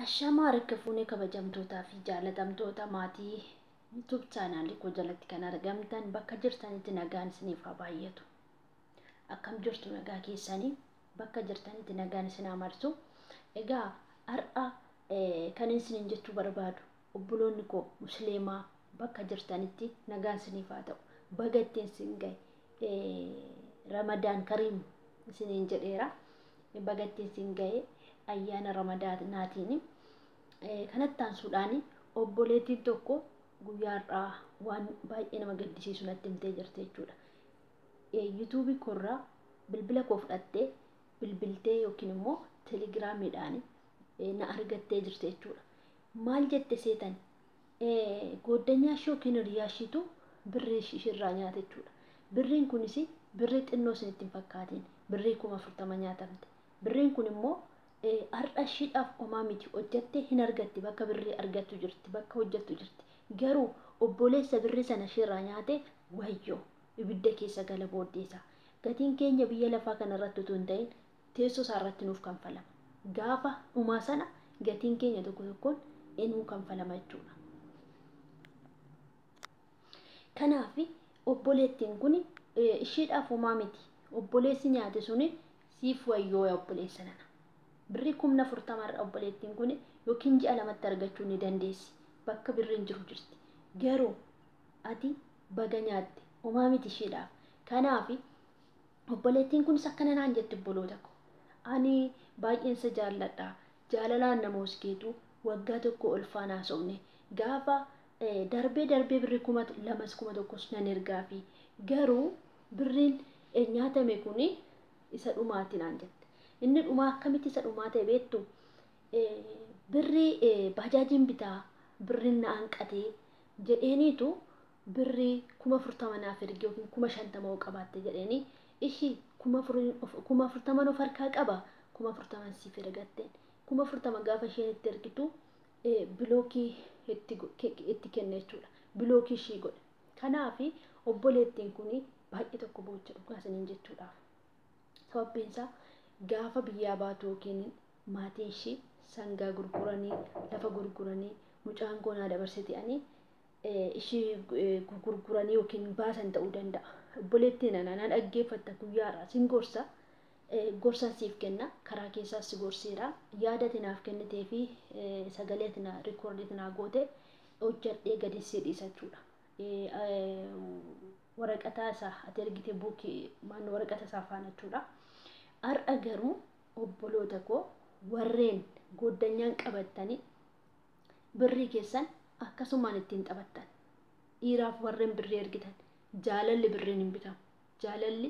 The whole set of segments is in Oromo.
Ashamaa harka kabajamtootaa fi jaalatamtoota maatii YouTube chaanaalii koo jalatti kan argamtan bakka jirtanitti nagaan isiniif haa baay'atu. Akkam jirtu nagaa keessanii bakka jirtanitti nagaan isin haa marsu. Egaa har'a kan isiniin jechuu barbaadu obboloonni koo musliimaa bakka jirtanitti nagaan isiniif haa ta'u. Baga ittiin isin gahe Ramadaan Kariim isiniin jedheera. Baga ittiin isin gahe ayyaana Ramadaanaatiin kanatti aansuudhaan obboleettiin tokko guyyaarraa waan baay'ee nama gaddisiisu natti himtee jirti jechuudha. YouTube korraa bilbila koo fudhattee bilbiltee yookiin immoo telegiraamiidhaan na argattee jirti jechuudha. Maal jette seetan goddanyaa ishee yookiin hiriyaa isheetu birrii ishirraa nyaata jechuudha. Birriin kunis birrii xinnoo isinitti hin fakkaatiin birrii 40 nyaatamte. Birriin kun immoo har'a ishiidhaaf homaa miti hojjattee hin argatti bakka birrii argattu jirti bakka hojjattu jirti. Garuu obboleessa birrii sana ishirraa nyaate wayyoo ibidda keessa gala booddeessa. Gatiin keenya biyya lafaa kanarratti utuu hin ta'in teessoo isaarratti nuuf kanfalama. Gaafa dhumaa sana gatiin keenya tokko tokkoon inuu kanfalama jechuudha. Kanaaf obboleettiin kun ishiidhaaf homaa miti. Obboleessi nyaate suni siif wayyoo obboleessa nana. Birrii 40 obboleettiin kun yookiin ji'a lamatti argachuu ni dandeessi. Bakka birriin jiru jirti. Garuu ati baga nyaatte homaa miti ishiidhaaf. Kanaaf obboleettiin kunis akkana naan jette obboloota koo. Ani baay'eensa jaalladha. Jaalalaan nama oskeetu waggaa tokko ol faana haasofne. Gaafa darbee birrii 2,100 nan ergaa fi garuu birriin nyaatame kun isa dhumaati naan jette. Inni dhumaa akkamitti isa dhumaa ta'e beektu? Birrii baajaajiin bitaa birriin na hanqatee jedheeniitu birrii 40,000 naaf erge yookiin 50,000 qabaatte jedheeni ishii 40,000 of harkaa qaba 40,000 siif ergatteen 40,000 gaafa isheen itti ergitu bilookii itti kenne jechuudha. Bilookii ishii godhe. Kanaaf obboleettiin kun baay'ee tokko boocha dhugaasaniin jechuudha. Sababbiin isaa gaafa biyyaa baatu yookiin maatiin ishii sangaa gurguranii lafa gurguranii mucaan goonaa dabarse ta'anii ishii gurguranii yookiin baasan ta'uu danda'a. Obboleettiin ana dhaggeeffatta guyyaarraa sin gorsa gorsan siif kenna karaa keessaas si gorseera yaada tinaaf kennitee fi sagalee tinaa rikoordii tinaa goote hojjadhee gadi si dhiisa jechuudha. Waraqata isaa ati ergite buukii maan waraqata isaa faana jechuudha. Har'a garuu obboloota koo warreen goddanyaan qabattanii birrii keessan akkasumaan ittiin taphattan. Dhiiraaf warreen birrii ergitan jaalalli birriin hin bitamu. Jaalalli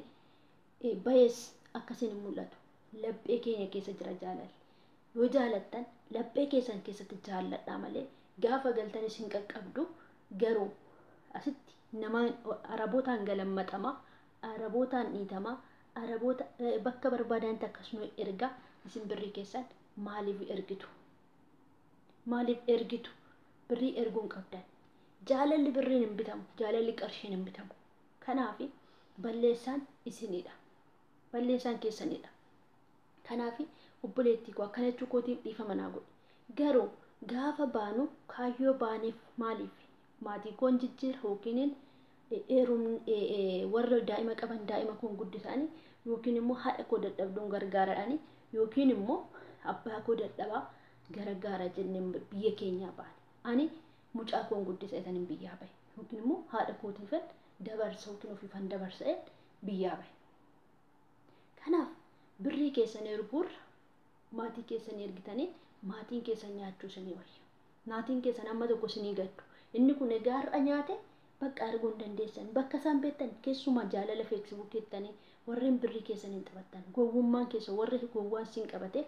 bayees akkasiin hin mul'atu. Laphee keenya keessa jira jaalalli. Yoo jaalattan laphee keessan keessatti jaalladhaa malee gaafa galtanis hin qaqqabdu. Garuu asitti nama arabootaan galammaxama, arabootaan dhiitama. Araboota bakka barbaadan akkasuma erga isin birrii keessan maaliif ergitu? Maaliif ergitu? Birrii erguun qabdan. Jaalalli birriin hin bitamu, jaalalli qarshiin hin bitamu. Kanaaf balleessaan isinidha. Balleessaan keessanidha. Kanaaf obboleettii koo akkana jechuu kootiif dhiifama naa godhi. Garuu gaafa baanu kaayyoo baaneef maaliif maatii koon jijjiira yookiin warra daa'ima qaban daa'ima kun guddisanii yookiin immoo haadha koo dadhabduun gargaaraadhaani yookiin immoo abbaa koo dadhabaa gargaara jenneen biyya keenyaa baane. Ani mucaa koon guddisa isaaniin biyyaa bahe yookiin immoo haadha kootiifan dabarsa yookiin ofiifan dabarsa'een biyyaa bahe. Kanaaf birrii keessan erguurra maatii keessan ergitanii maatiin keessan nyaachuu isinii wayya. Maatiin keessan amma tokko isinii gaddu. Inni kun egaa har'a nyaate bakka arguu hin dandeessan bakka isaan beektan keessumaa jaalala feesbuukii jettanii warreen birrii keessan hin taphattan gowwummaan keessa warri gowwaan siin qabate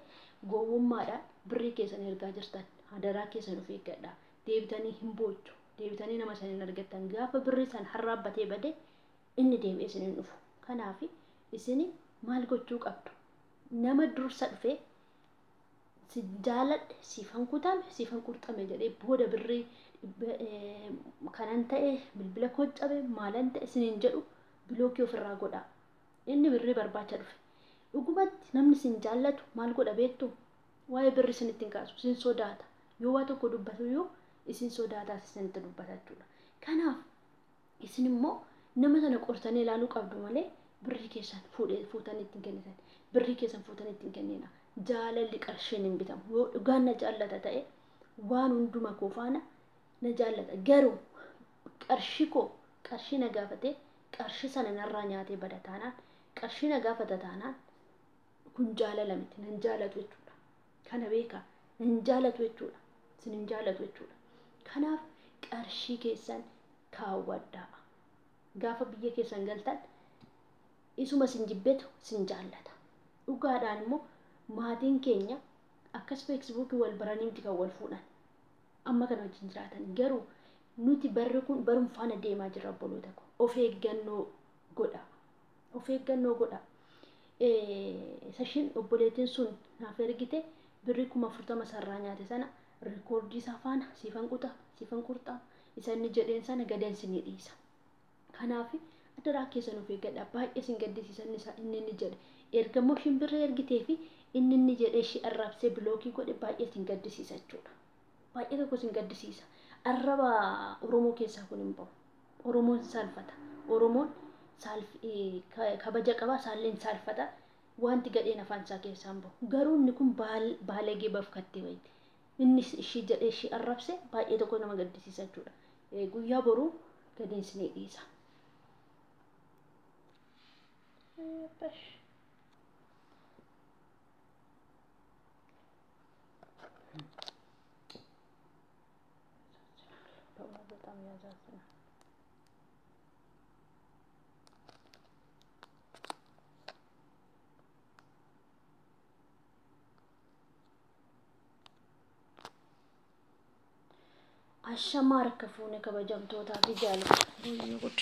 gowwummaadhaan birrii keessan ergaa jirtan hadaraa keessan of eeggadhaa. Deebitanii hin boochu deebitanii nama sana hin argattan gaafa birrii san harraabbatee bade inni deebi'ee isin hin dhufu. Kanaaf isin maal gochuu qabdu? Nama dursa dhufee si jaaladhe siifan kutame siifan qurxame jedhee booda birrii kanan ta'e bilbila koo cabe maalan ta'e isiniin jedhu bilookii ofirraa godhaa. Inni birrii barbaacha dhufe. Dhugumatti namni sin jaallatu maal godha beektu? waa'ee birri isinitti hin kaasu isin sodaata yoo waa tokko dubbatu yoo isin sodaataa isinitti dubbata jechuudha. Kanaaf isin immoo nama sana qortanii ilaaluu qabdu malee birri keessan fuutanii ittiin kennitan birri keessan fuutanii ittiin kennina. Jaalalli qarshiin hin bitamu. Yoo dhugaan na jaallata ta'e waan hunduma koo faana na jaallata. Garuu qarshii na gaafate qarshii sana narraa nyaatee bada taanaan qarshii na gaafata taanaan kun jaalala miti nan jaalatu jechuudha. Kana beekaa nan jaalatu jechuudha. Isin hin jaalatu jechuudha. Kanaaf qarshii keessan kaawwadhaa. Gaafa biyya keessan galtan isuma isin jibbetu isin jaallata. Dhugaadhaan immoo maatiin keenya akkas feesbuukii wal baranii miti kan wal fuudhan. Amma kana wajjin jiraatan garuu nuti barri kun barum faana deemaa jirra obboloota koo. Of eeggannoo godha. Of eeggannoo godha. Sashin obboleettiin sun naaf ergite birri 40,000 sarraa nyaate sana rikoordii isaa faana siifan qurxaa isa inni jedheen sana gadeensi ni dhiisa. Kanaaf adaraa keessan of eeggadhaa. Baay'ee sin gaddisiisan inni jedhe ergamoo shimbirree ergitee fi inni jedhee ishee arrabsee bilookii godhe baay'ee sin gaddisiisa jechuudha. Baay'ee tokko sin gaddisiisa. Arraba Oromoo keessaa kun hin bahu. Oromoon saalfata. Oromoon kabaja qaba saalleen saalfata. Wanti gadheen afaan isaa keessaa hin bahu. Garuu inni kun baalegee bafkattee wayiti. Inni ishee jedhee ishee arrabse baay'ee tokko nama gaddisiisa jechuudha. Guyyaa boruu gadeensi ni dhiisa. በጣም ያሳዝናል። አሸማረከፉን ከበጀምቶታ ቢጃለ ጉድ